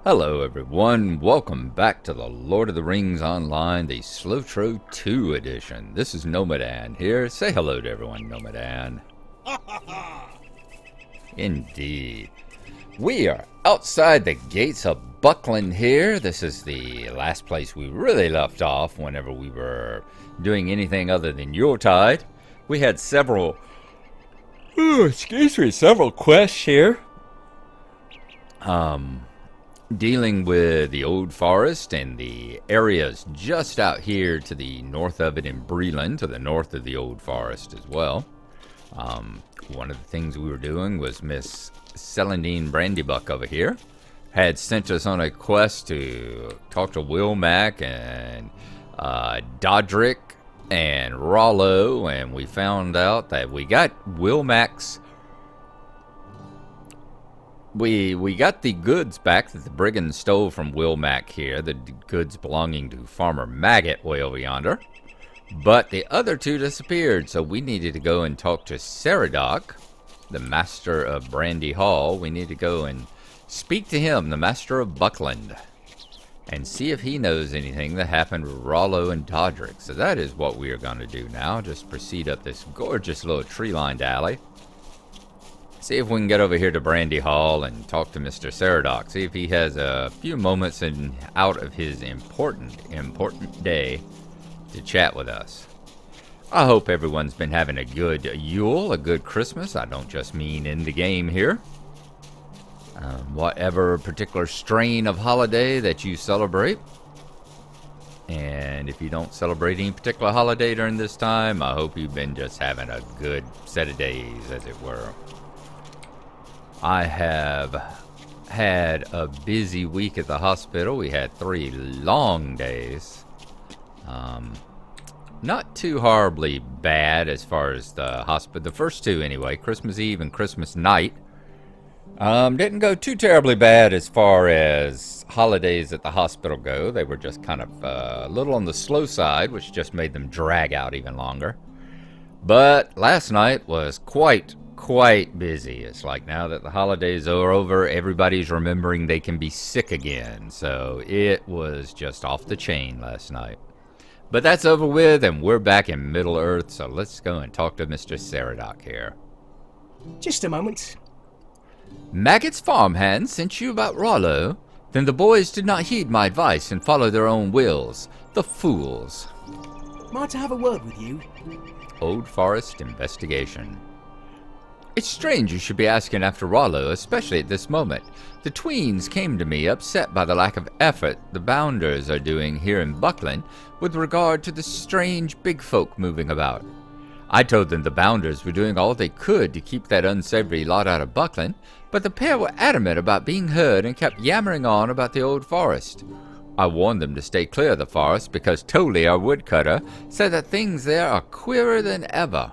Hello everyone, welcome back to the Lord of the Rings Online, the SLOTRO 2 edition. This is Gnomadan here. Say hello to everyone, Gnomadan. Indeed. We are outside the gates of Buckland here. This is the last place we really left off whenever we were doing anything other than Yuletide. We had several quests here. Dealing with the Old Forest and the areas just out here to the north of it in Breland, to the north of the Old Forest as well. One of the things we were doing was Miss Celandine Brandybuck over here had sent us on a quest to talk to Wilmac and Dodric and Rollo, and we found out that we got Wilmac's We got the goods back that the brigands stole from Wilmac here, the goods belonging to Farmer Maggot way over yonder. But the other two disappeared, so we needed to go and talk to Ceradoc, the master of Brandy Hall. We need to go and speak to him, the master of Buckland, and see if he knows anything that happened with Rollo and Dodric. So that is what we are going to do now, just proceed up this gorgeous little tree-lined alley. See if we can get over here to Brandy Hall and talk to Mr. Ceradoc. See if he has a few moments out of his important day to chat with us. I hope everyone's been having a good Yule, a good Christmas. I don't just mean in the game here. Whatever particular strain of holiday that you celebrate. And if you don't celebrate any particular holiday during this time, I hope you've been just having a good set of days, as it were. I have had a busy week at the hospital. We had 3 long days. Not too horribly bad as far as the hospital. The first 2 anyway, Christmas Eve and Christmas night. Didn't go too terribly bad as far as holidays at the hospital go. They were just kind of a little on the slow side, which just made them drag out even longer. But last night was quite busy. It's like now that the holidays are over, everybody's remembering they can be sick again. So it was just off the chain last night. But that's over with, and we're back in Middle Earth, so let's go and talk to Mr. Ceradoc here. Just a moment. Maggot's farmhand sent you about Rollo? Then the boys did not heed my advice and follow their own wills. The fools. Might I have a word with you? Old Forest investigation. It's strange you should be asking after Rollo, especially at this moment. The tweens came to me upset by the lack of effort the Bounders are doing here in Buckland with regard to the strange big folk moving about. I told them the Bounders were doing all they could to keep that unsavory lot out of Buckland, but the pair were adamant about being heard and kept yammering on about the Old Forest. I warned them to stay clear of the forest because Tolly, our woodcutter, said that things there are queerer than ever.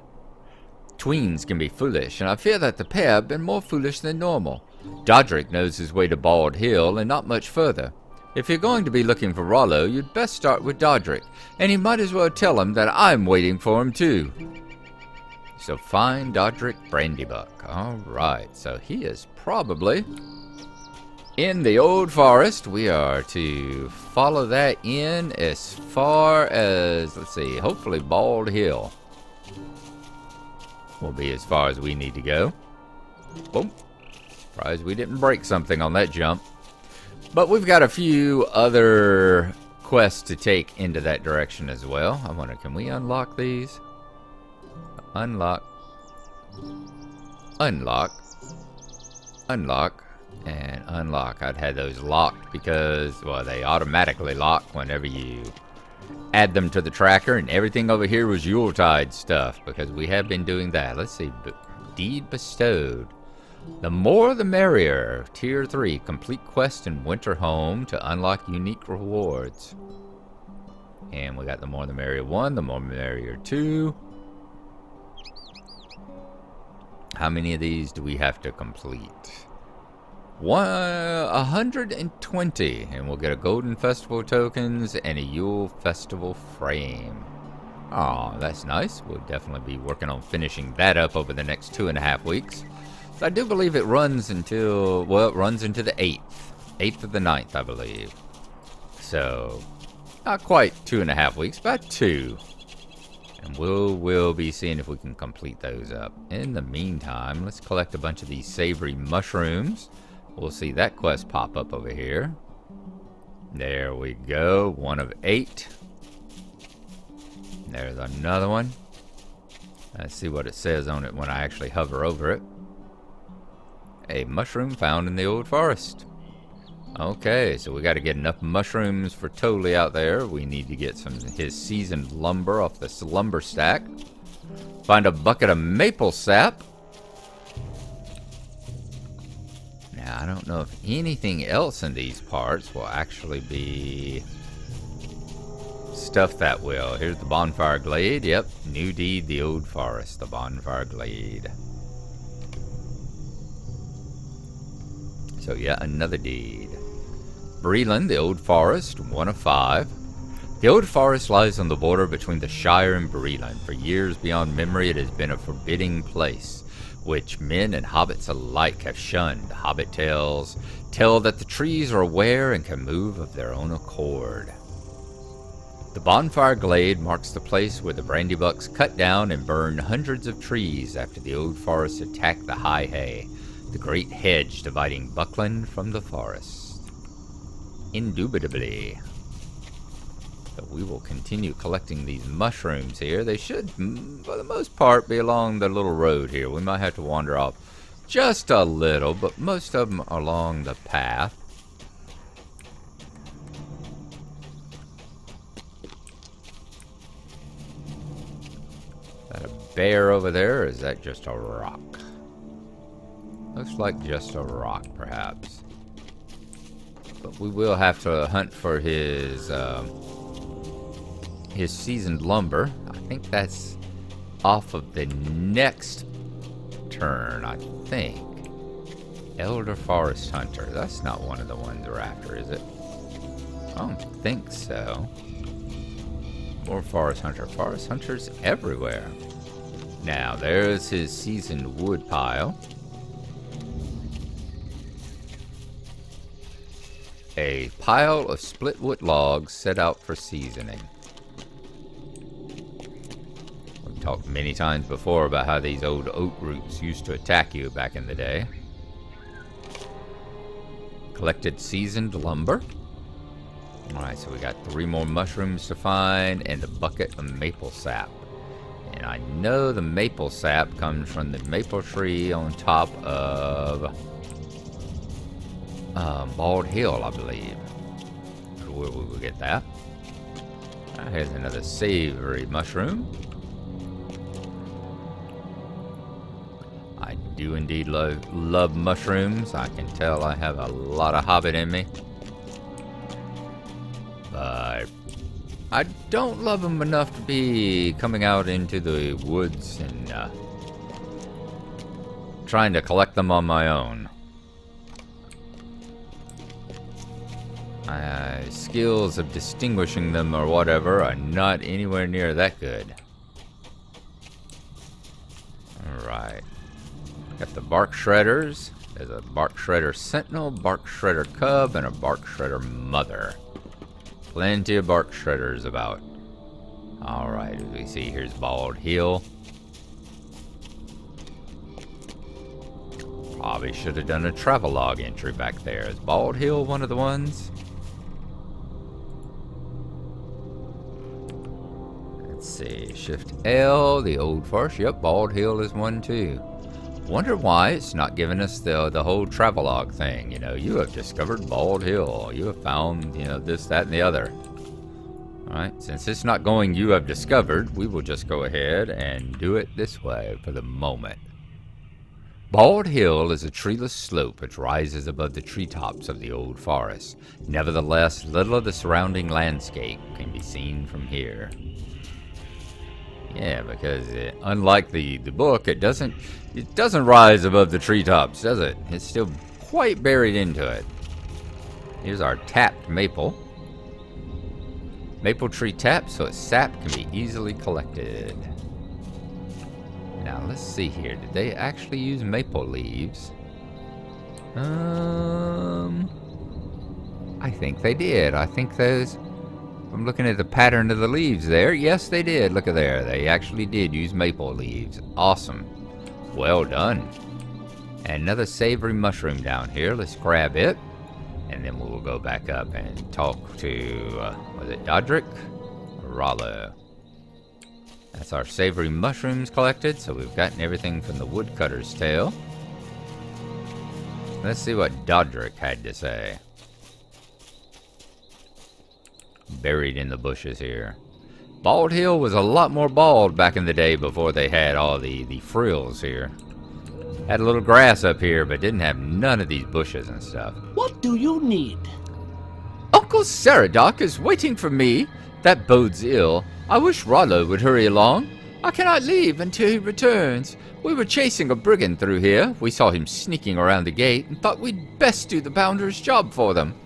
Tweens can be foolish, and I fear that the pair have been more foolish than normal. Dodric knows his way to Bald Hill and not much further. If you're going to be looking for Rollo, you'd best start with Dodric, and he might as well tell him that I'm waiting for him too. So find Dodric Brandybuck. Alright, so he is probably in the Old Forest. We are to follow that in as far as, let's see, hopefully Bald Hill will be as far as we need to go. Boom. Surprised we didn't break something on that jump. But we've got a few other quests to take into that direction as well. I wonder, can we unlock these? Unlock. Unlock. Unlock. And unlock. I'd had those locked because, well, they automatically lock whenever you add them to the tracker, and everything over here was Yuletide stuff because we have been doing that. Let's see. Deed bestowed. The more the merrier. Tier 3. Complete quest in Winter Home to unlock unique rewards. And we got the more the merrier 1, the more the merrier 2. How many of these do we have to complete? 120, and we'll get a Golden Festival tokens and a Yule Festival frame. Oh, that's nice. We'll definitely be working on finishing that up over the next 2.5 weeks. So I do believe it runs until, well, it runs into the 8th. 8th of the 9th, I believe. So, not quite 2.5 weeks, about 2. And we'll be seeing if we can complete those up. In the meantime, let's collect a bunch of these savory mushrooms. We'll see that quest pop up over here. There we go. 1 of 8. There's another one. Let's see what it says on it when I actually hover over it. A mushroom found in the old forest. Okay, so we got to get enough mushrooms for Totally out there. We need to get some of his seasoned lumber off this lumber stack. Find a bucket of maple sap. Now, I don't know if anything else in these parts will actually be stuff that will. Here's the bonfire glade. Yep, new deed, the old forest, the bonfire glade. So yeah, another deed. Breland, the old forest, 1 of 5. The old forest lies on the border between the Shire and Breland. For years beyond memory, it has been a forbidding place, which men and hobbits alike have shunned. Hobbit tales tell that the trees are aware and can move of their own accord. The bonfire glade marks the place where the Brandybucks cut down and burned hundreds of trees after the old forest attacked the High Hay, the great hedge dividing Buckland from the forest. Indubitably. So we will continue collecting these mushrooms here. They should, for the most part, be along the little road here. We might have to wander off just a little, but most of them are along the path. Is that a bear over there, or is that just a rock? Looks like just a rock, perhaps. But we will have to hunt for his seasoned lumber. I think that's off of the next turn, I think. Elder Forest Hunter. That's not one of the ones we're after, is it? I don't think so. More Forest Hunter. Forest Hunters everywhere. Now, there's his seasoned wood pile. A pile of split wood logs set out for seasoning. We've talked many times before about how these old oak roots used to attack you back in the day. Collected seasoned lumber. Alright, so we got 3 more mushrooms to find and a bucket of maple sap. And I know the maple sap comes from the maple tree on top of Bald Hill, I believe. Where we will get that. Here's another savory mushroom. I do indeed love mushrooms. I can tell I have a lot of Hobbit in me. But I don't love them enough to be coming out into the woods and trying to collect them on my own. My skills of distinguishing them or whatever are not anywhere near that good. Alright. Got the bark shredders. There's a bark shredder sentinel, bark shredder cub, and a bark shredder mother. Plenty of bark shredders about. Alright, as we see, here's Bald Hill. Probably should have done a travelogue entry back there. Is Bald Hill one of the ones? Let's see. Shift L, the old forest. Yep, Bald Hill is one too. Wonder why it's not giving us the whole travelogue thing. You know, you have discovered Bald Hill. You have found, you know, this, that, and the other. Alright, since it's not going you have discovered, we will just go ahead and do it this way for the moment. Bald Hill is a treeless slope which rises above the treetops of the old forest. Nevertheless, little of the surrounding landscape can be seen from here. Yeah, because unlike the book, it doesn't rise above the treetops, does it? It's still quite buried into it. Here's our tapped maple. Maple tree tapped so its sap can be easily collected. Now let's see here. Did they actually use maple leaves? I think they did. I think those... I'm looking at the pattern of the leaves there. Yes, they did. Look at there. They actually did use maple leaves. Awesome. Well done. And another savory mushroom down here. Let's grab it. And then we'll go back up and talk to, was it Dodric? Or Rollo? That's our savory mushrooms collected. So we've gotten everything from the woodcutter's tale. Let's see what Dodric had to say. Buried in the bushes here. Bald Hill was a lot more bald back in the day before they had all the frills here. Had a little grass up here, but didn't have none of these bushes and stuff. What do you need? Uncle Saradoc is waiting for me. That bodes ill. I wish Rollo would hurry along. I cannot leave until he returns. We were chasing a brigand through here. We saw him sneaking around the gate and thought we'd best do the bounder's job for them.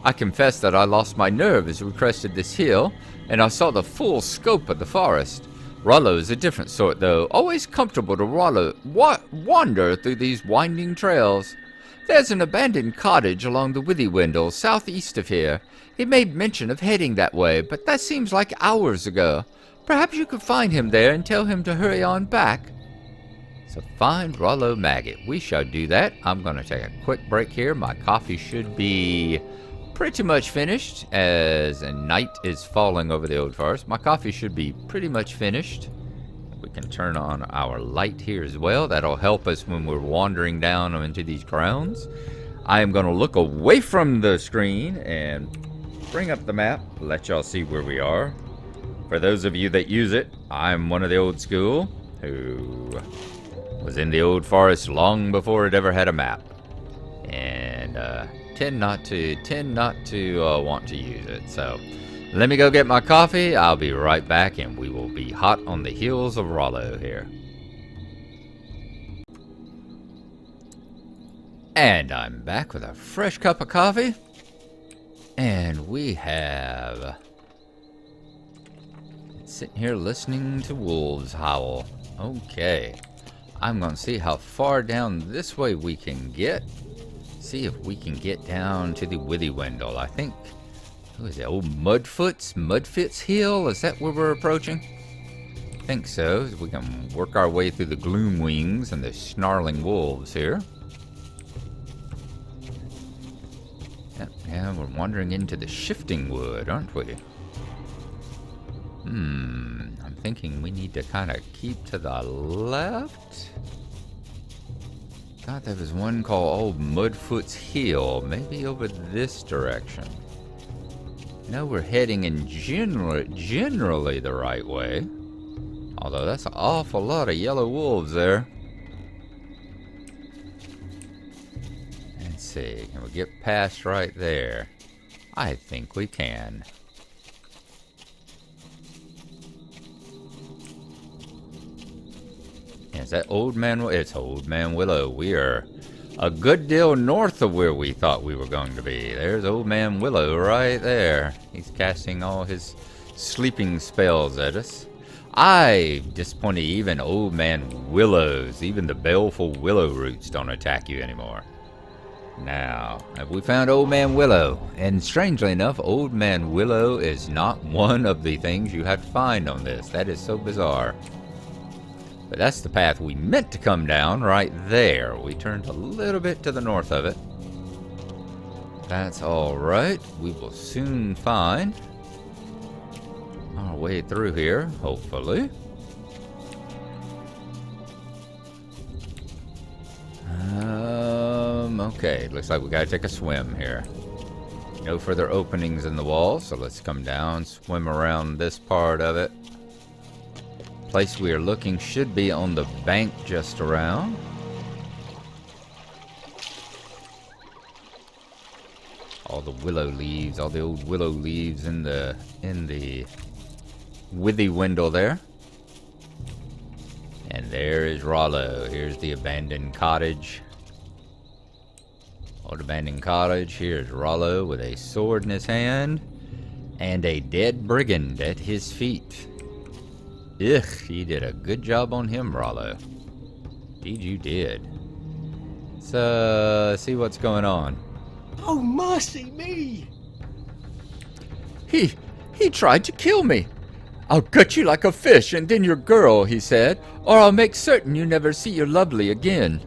I confess that I lost my nerve as we crested this hill, and I saw the full scope of the forest. Rollo is a different sort, though, always comfortable to wander through these winding trails. There's an abandoned cottage along the Withywindle, southeast of here. He made mention of heading that way, but that seems like hours ago. Perhaps you could find him there and tell him to hurry on back. So find Rollo Maggot. We shall do that. I'm going to take a quick break here. My coffee should be pretty much finished as a night is falling over the old forest. My coffee should be pretty much finished. We can turn on our light here as well. That'll help us when we're wandering down into these grounds. I am going to look away from the screen and bring up the map, let y'all see where we are. For those of you that use it, I'm one of the old school who was in the old forest long before it ever had a map. And tend not to want to use it. So let me go get my coffee. I'll be right back, and we will be hot on the heels of Rollo here. And I'm back with a fresh cup of coffee, and we have sitting here listening to wolves howl. Okay, I'm gonna see how far down this way we can get. See if we can get down to the Withywindle. I think, who is it, old Mudfit's Hill? Is that where we're approaching? I think so. We can work our way through the Gloomwings and the snarling wolves here. Yeah, we're wandering into the Shifting Wood, aren't we? I'm thinking we need to kind of keep to the left. Thought there was one called Old Mudfoot's Hill, maybe over this direction. No, we're heading in generally the right way. Although that's an awful lot of yellow wolves there. Let's see, can we get past right there? I think we can. Is that Old Man Willow? It's Old Man Willow. We are a good deal north of where we thought we were going to be. There's Old Man Willow right there. He's casting all his sleeping spells at us. Disappointed even Old Man Willows, even the baleful willow roots don't attack you anymore. Now, have we found Old Man Willow? And strangely enough, Old Man Willow is not one of the things you have to find on this. That is so bizarre. But that's the path we meant to come down right there. We turned a little bit to the north of it. That's alright. We will soon find our way through here, hopefully. Okay, looks like we gotta take a swim here. No further openings in the wall, so let's come down, swim around this part of it. Place we are looking should be on the bank just around. All the willow leaves, all the old willow leaves in the Withywindle there. And there is Rollo. Here's the abandoned cottage. Old abandoned cottage. Here's Rollo with a sword in his hand and a dead brigand at his feet. Ugh, you did a good job on him, Rollo. Indeed you did. So, see what's going on. Oh, mercy me! He tried to kill me. I'll gut you like a fish and then your girl, he said, or I'll make certain you never see your lovely again.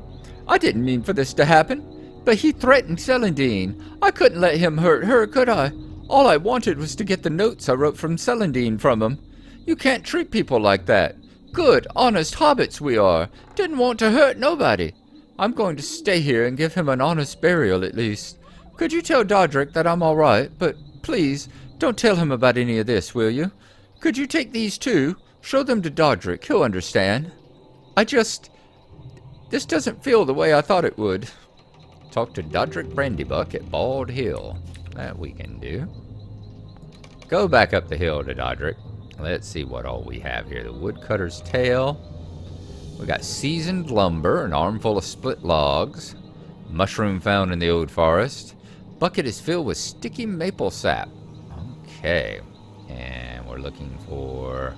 I didn't mean for this to happen, but he threatened Celandine. I couldn't let him hurt her, could I? All I wanted was to get the notes I wrote from Celandine from him. You can't treat people like that. Good, honest hobbits we are. Didn't want to hurt nobody. I'm going to stay here and give him an honest burial at least. Could you tell Dodrick that I'm all right, but please, don't tell him about any of this, will you? Could you take these too? Show them to Dodrick. He'll understand. This doesn't feel the way I thought it would. Talk to Dodrick Brandybuck at Bald Hill. That we can do. Go back up the hill to Dodrick. Let's see what all we have here. The woodcutter's tale. We got seasoned lumber, an armful of split logs. Mushroom found in the old forest. Bucket is filled with sticky maple sap. Okay. And we're looking for...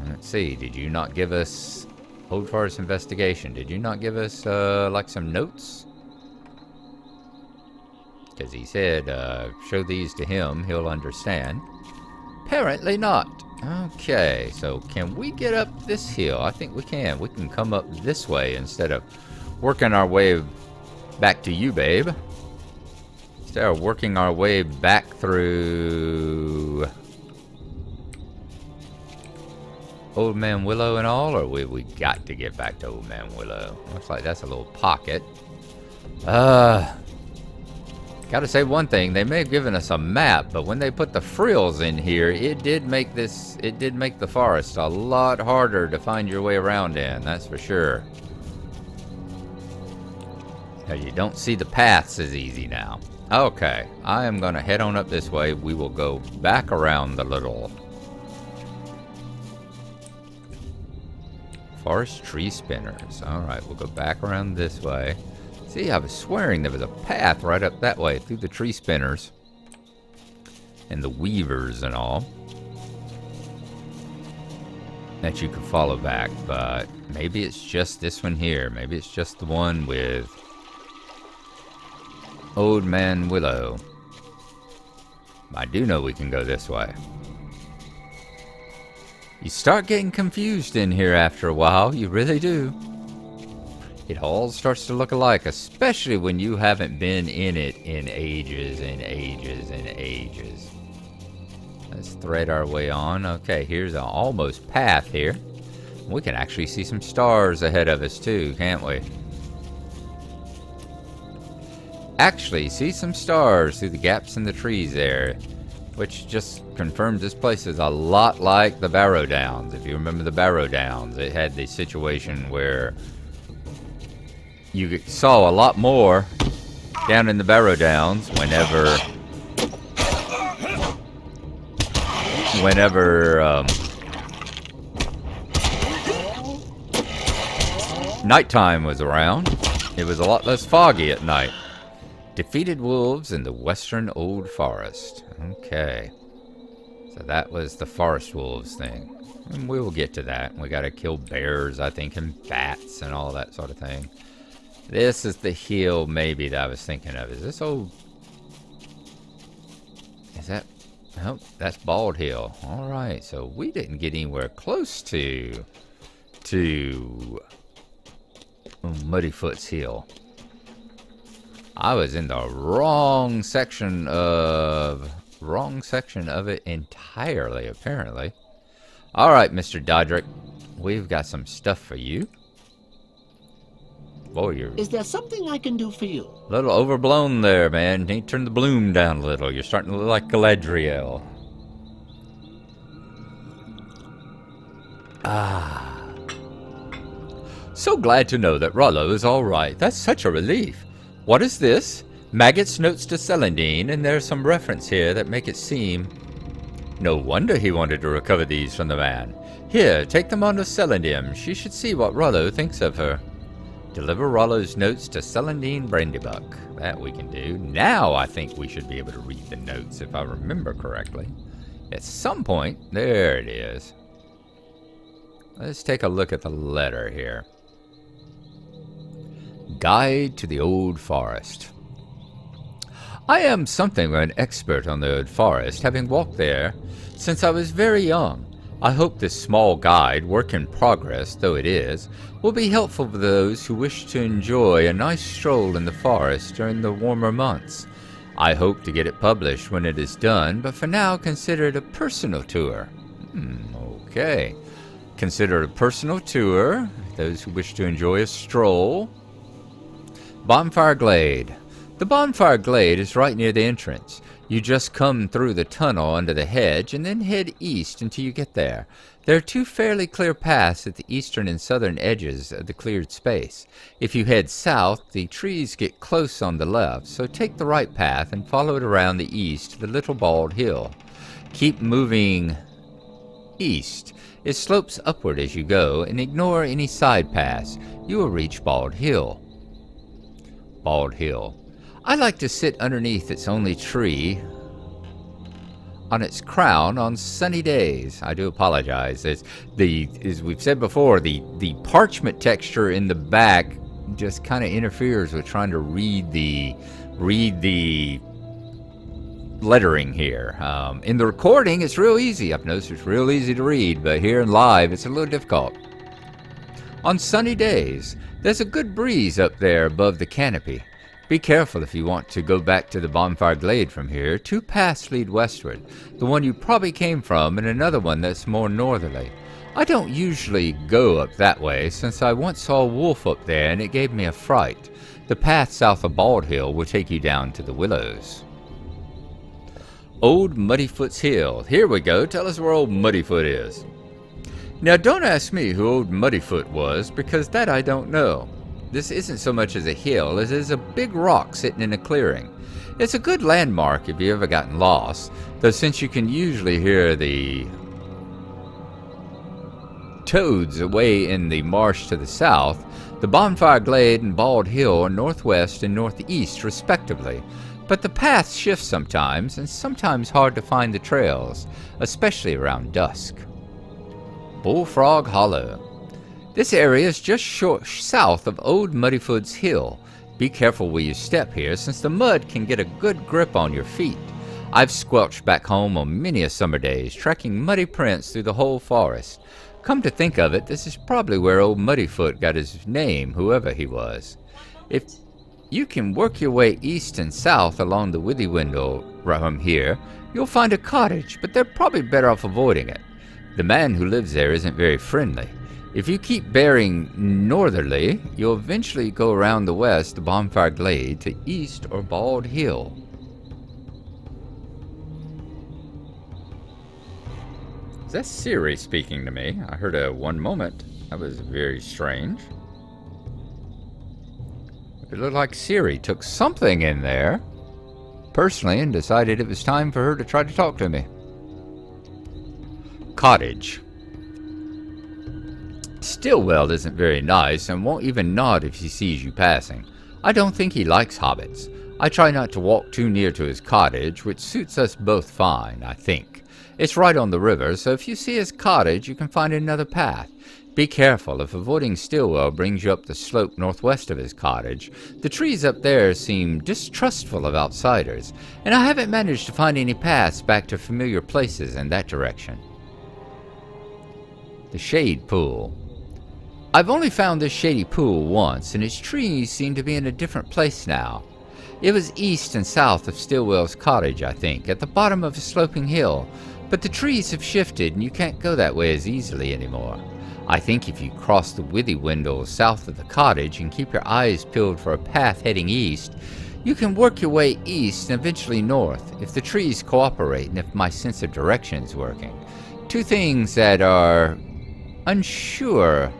Let's see. Did you not give us... Old Forest Investigation. Did you not give us, like some notes? Because he said, show these to him. He'll understand. Apparently not. Okay, so can we get up this hill? I think we can. We can come up this way instead of working our way back to you, babe. Instead of working our way back through Old Man Willow and all, or we got to get back to Old Man Willow. Looks like that's a little pocket. Gotta say one thing, they may have given us a map, but when they put the frills in here, it did make the forest a lot harder to find your way around in, that's for sure. Now you don't see the paths as easy now. Okay, I am gonna head on up this way. We will go back around the little forest tree spinners. Alright, we'll go back around this way. See, I was swearing there was a path right up that way through the tree spinners and the weavers and all that you could follow back, but maybe it's just this one here. Maybe it's just the one with Old Man Willow. I do know we can go this way. You start getting confused in here after a while, you really do. It all starts to look alike, especially when you haven't been in it in ages and ages and ages. Let's thread our way on. Okay, here's an almost path here. We can actually see some stars ahead of us too, can't we? Actually, see some stars through the gaps in the trees there, which just confirms this place is a lot like the Barrow Downs. If you remember the Barrow Downs, it had the situation where you saw a lot more down in the Barrow Downs whenever nighttime was around. It was a lot less foggy at night. Defeated wolves in the western old forest. Okay. So that was the forest wolves thing. And we will get to that. We gotta kill bears, I think, and bats and all that sort of thing. This is the hill, maybe, that I was thinking of. Is this old... Is that... Oh, that's Bald Hill. Alright, so we didn't get anywhere close to Muddyfoot's Hill. I was in the wrong section of it entirely, apparently. Alright, Mr. Dodrick. We've got some stuff for you. Boy, you're... Is there something I can do for you? A little overblown there, man. You need to turn the bloom down a little. You're starting to look like Galadriel. Ah. So glad to know that Rollo is all right. That's such a relief. What is this? Maggot's notes to Celandine, and there's some reference here that make it seem... No wonder he wanted to recover these from the man. Here, take them on to Celandine. She should see what Rollo thinks of her. Deliver Rollo's notes to Celandine Brandybuck. That we can do. Now I think we should be able to read the notes, if I remember correctly. At some point, there it is. Let's take a look at the letter here. Guide to the Old Forest. I am something of an expert on the Old Forest, having walked there since I was very young. I hope this small guide, work in progress though it is, will be helpful for those who wish to enjoy a nice stroll in the forest during the warmer months. I hope to get it published when it is done, but for now consider it a personal tour. Okay. Consider it a personal tour, those who wish to enjoy a stroll. Bonfire Glade. The Bonfire Glade is right near the entrance. You just come through the tunnel under the hedge and then head east until you get there. There are two fairly clear paths at the eastern and southern edges of the cleared space. If you head south, the trees get close on the left, so take the right path and follow it around the east to the Little Bald Hill. Keep moving east. It slopes upward as you go, and ignore any side paths. You will reach Bald Hill. Bald Hill. I like to sit underneath its only tree on its crown on sunny days. I do apologize. As we've said before, the parchment texture in the back just kind of interferes with trying to read the lettering here. In the recording, it's real easy. I've noticed it's real easy to read, but here in live, it's a little difficult. On sunny days, there's a good breeze up there above the canopy. Be careful if you want to go back to the Bonfire Glade from here. Two paths lead westward, the one you probably came from and another one that's more northerly. I don't usually go up that way since I once saw a wolf up there and it gave me a fright. The path south of Bald Hill will take you down to the Willows. Old Muddyfoot's Hill. Here we go. Tell us where Old Muddyfoot is. Now don't ask me who Old Muddyfoot was, because that I don't know. This isn't so much as a hill as it is a big rock sitting in a clearing. It's a good landmark if you've ever gotten lost, though since you can usually hear the toads away in the marsh to the south, the Bonfire Glade and Bald Hill are northwest and northeast respectively, but the paths shift sometimes, and sometimes hard to find the trails, especially around dusk. Bullfrog Hollow. This area is just south of Old Muddyfoot's Hill. Be careful where you step here, since the mud can get a good grip on your feet. I've squelched back home on many a summer days, tracking muddy prints through the whole forest. Come to think of it, this is probably where Old Muddyfoot got his name, whoever he was. If you can work your way east and south along the Withy Window from here, you'll find a cottage, but they're probably better off avoiding it. The man who lives there isn't very friendly. If you keep bearing northerly, you'll eventually go around the west, the Bonfire Glade, to east or Bald Hill. Is that Siri speaking to me? I heard a one moment. That was very strange. It looked like Siri took something in there, personally, and decided it was time for her to try to talk to me. Cottage. Stillwell isn't very nice and won't even nod if he sees you passing. I don't think he likes hobbits. I try not to walk too near to his cottage, which suits us both fine, I think. It's right on the river, so if you see his cottage, you can find another path. Be careful if avoiding Stillwell brings you up the slope northwest of his cottage. The trees up there seem distrustful of outsiders, and I haven't managed to find any paths back to familiar places in that direction. The Shade Pool. I've only found this shady pool once, and its trees seem to be in a different place now. It was east and south of Stillwell's cottage, I think, at the bottom of a sloping hill, but the trees have shifted and you can't go that way as easily anymore. I think if you cross the Withy Window south of the cottage and keep your eyes peeled for a path heading east, you can work your way east and eventually north, if the trees cooperate and if my sense of direction is working. Two things that are unsure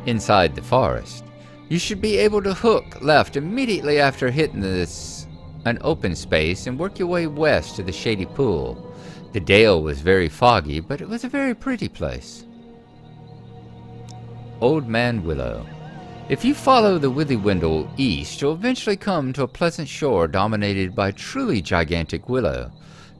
inside the forest. You should be able to hook left immediately after hitting an open space and work your way west to the shady pool. The dale was very foggy, but it was a very pretty place. Old Man Willow. If you follow the Withy Window east, you'll eventually come to a pleasant shore dominated by truly gigantic willow.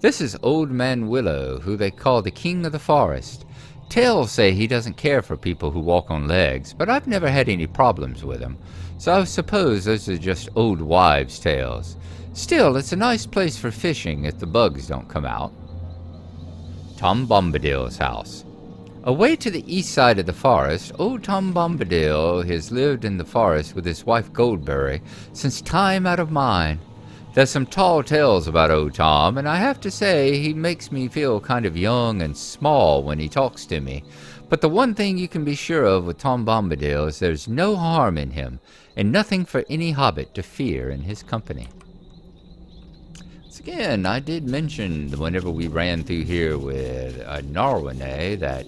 This is Old Man Willow, who they call the King of the Forest. Tales say he doesn't care for people who walk on legs, but I've never had any problems with him, so I suppose those are just old wives' tales. Still, it's a nice place for fishing if the bugs don't come out. Tom Bombadil's house. Away to the east side of the forest, old Tom Bombadil has lived in the forest with his wife Goldberry since time out of mind. There's some tall tales about old Tom, and I have to say he makes me feel kind of young and small when he talks to me. But the one thing you can be sure of with Tom Bombadil is there's no harm in him, and nothing for any hobbit to fear in his company. Again, I did mention whenever we ran through here with Gnarlo that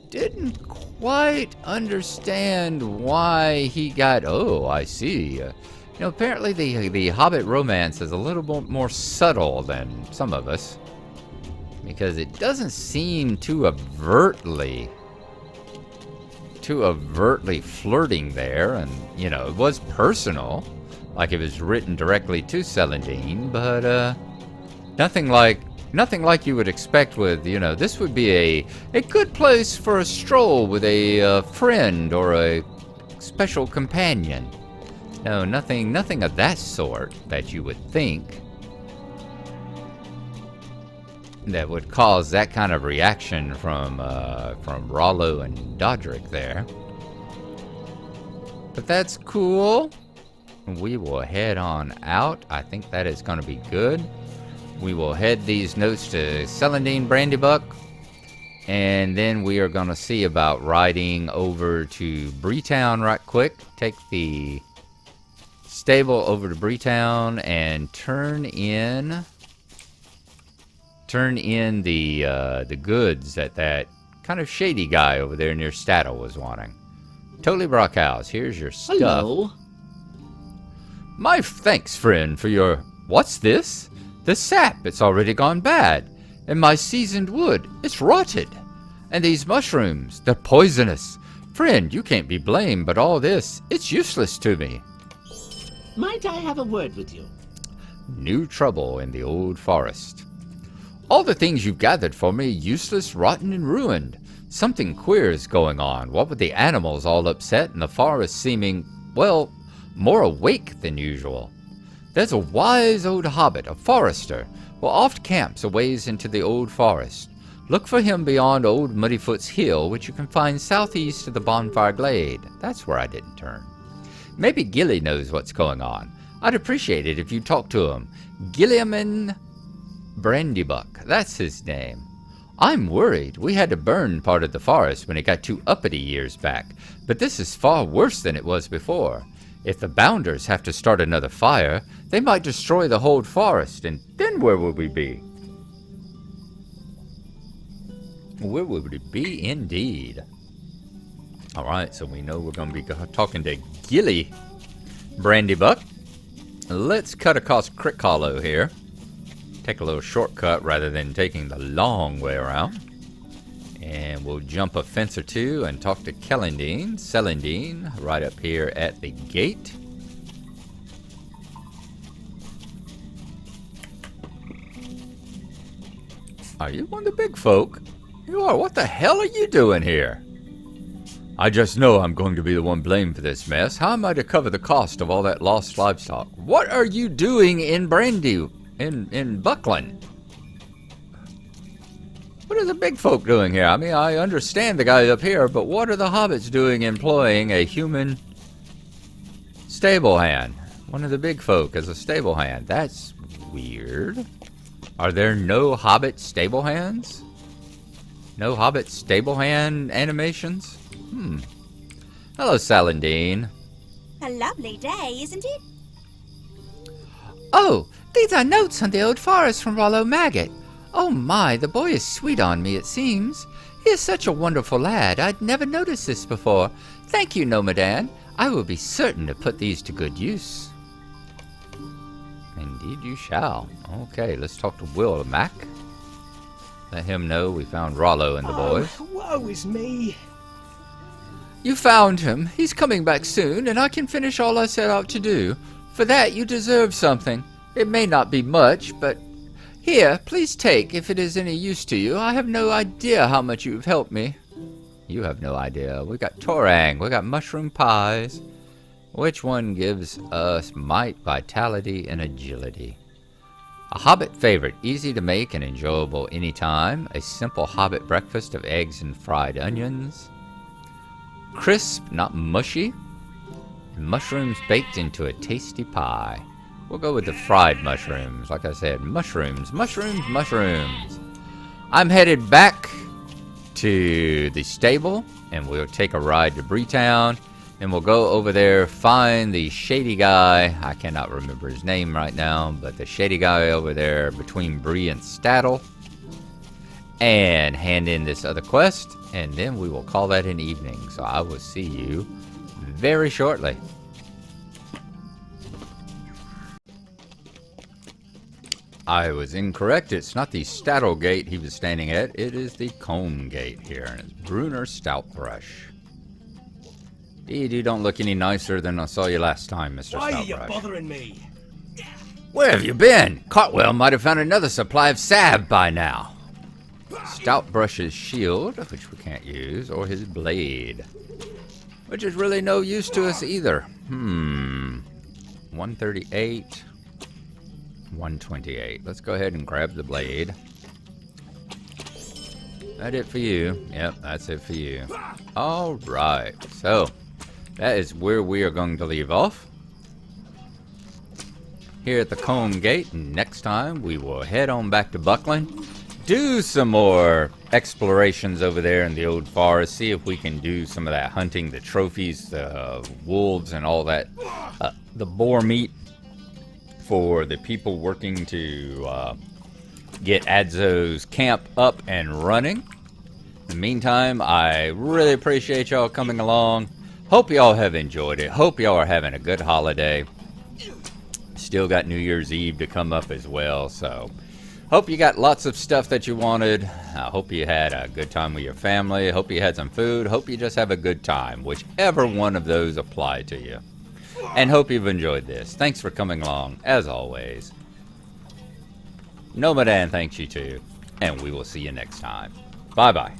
didn't quite understand why he got. Oh, I see. Apparently the Hobbit romance is a little bit more subtle than some of us, because it doesn't seem too overtly flirting there, and it was personal. Like it was written directly to Celandine, but nothing like you would expect with, this would be a good place for a stroll with a friend or a special companion. No, nothing of that sort that you would think that would cause that kind of reaction from Rollo and Dodric there. But that's cool. We will head on out. I think that is going to be good. We will head these notes to Celandine Brandybuck, and then we are going to see about riding over to Breetown right quick. Take the stable over to Breetown and turn in the goods that kind of shady guy over there near Stattle was wanting. Totally Brockhouse, here's your stuff. Hello. My thanks, friend, for your... What's this? The sap, it's already gone bad. And my seasoned wood, it's rotted. And these mushrooms, they're poisonous. Friend, you can't be blamed, but all this, it's useless to me. Might I have a word with you? New trouble in the old forest. All the things you gathered for me, useless, rotten, and ruined. Something queer is going on. What with the animals all upset and the forest seeming, well, more awake than usual. There's a wise old hobbit, a forester, who oft camps a ways into the old forest. Look for him beyond old Muddyfoot's hill, which you can find southeast of the bonfire glade. That's where I didn't turn. Maybe Gilly knows what's going on. I'd appreciate it if you talk to him. Gilliaman Brandybuck, that's his name. I'm worried. We had to burn part of the forest when it got too uppity years back, but this is far worse than it was before. If the Bounders have to start another fire, they might destroy the whole forest, and then where would we be? Where would we be indeed? Alright, so we know we're going to be talking to Gilly Brandybuck. Let's cut across Crick Hollow here. Take a little shortcut rather than taking the long way around. And we'll jump a fence or two and talk to Celandine, right up here at the gate. Are you one of the big folk? You are. What the hell are you doing here? I just know I'm going to be the one blamed for this mess. How am I to cover the cost of all that lost livestock? What are you doing in Buckland? What are the big folk doing here? I mean, I understand the guy up here, but what are the hobbits doing employing a human stable hand? One of the big folk as a stable hand. That's weird. Are there no hobbit stable hands? No hobbit stable hand animations? Hello, Celandine. A lovely day, isn't it? Oh, these are notes on the old forest from Rollo Maggot. Oh my, the boy is sweet on me, it seems. He is such a wonderful lad. I'd never noticed this before. Thank you, Gnomadan. I will be certain to put these to good use. Indeed you shall. Okay, let's talk to Will Mac. Let him know we found Rollo and the boys. Woe is me. You found him. He's coming back soon, and I can finish all I set out to do. For that, you deserve something. It may not be much, but... Here, please take, if it is any use to you. I have no idea how much you've helped me. You have no idea. We got torang, we got mushroom pies, Which one gives us might, vitality, and agility? A Hobbit favorite, easy to make and enjoyable anytime. A simple Hobbit breakfast of eggs and fried onions. Crisp, not mushy. And mushrooms baked into a tasty pie. We'll go with the fried mushrooms. Like I said, mushrooms, mushrooms, mushrooms. I'm headed back to the stable, and we'll take a ride to Breetown. And we'll go over there, find the shady guy. I cannot remember his name right now, but the shady guy over there between Bree and Staddle. And hand in this other quest, and then we will call that an evening. So I will see you very shortly. I was incorrect. It's not the Staddle Gate he was standing at. It is the Comb Gate here, and it's Brunner Stoutbrush. You don't look any nicer than I saw you last time, Mr. Why are you Stoutbrush. bothering me? Where have you been? Cartwell might have found another supply of salve by now. Stoutbrush's shield, which we can't use, or his blade, which is really no use to us either. 138, 128. Let's go ahead and grab the blade. That it for you? Yep, that's it for you. All right, so that is where we are going to leave off. Here at the Comb Gate. Next time we will head on back to Buckland. Do some more explorations over there in the old forest. See if we can do some of that hunting, the trophies, the wolves and all that. The boar meat for the people working to get Adzo's camp up and running. In the meantime, I really appreciate y'all coming along. Hope y'all have enjoyed it. Hope y'all are having a good holiday. Still got New Year's Eve to come up as well, so hope you got lots of stuff that you wanted. I hope you had a good time with your family. Hope you had some food. Hope you just have a good time, whichever one of those apply to you. And hope you've enjoyed this. Thanks for coming along, as always. Gnomadan thanks you too, and we will see you next time. Bye-bye.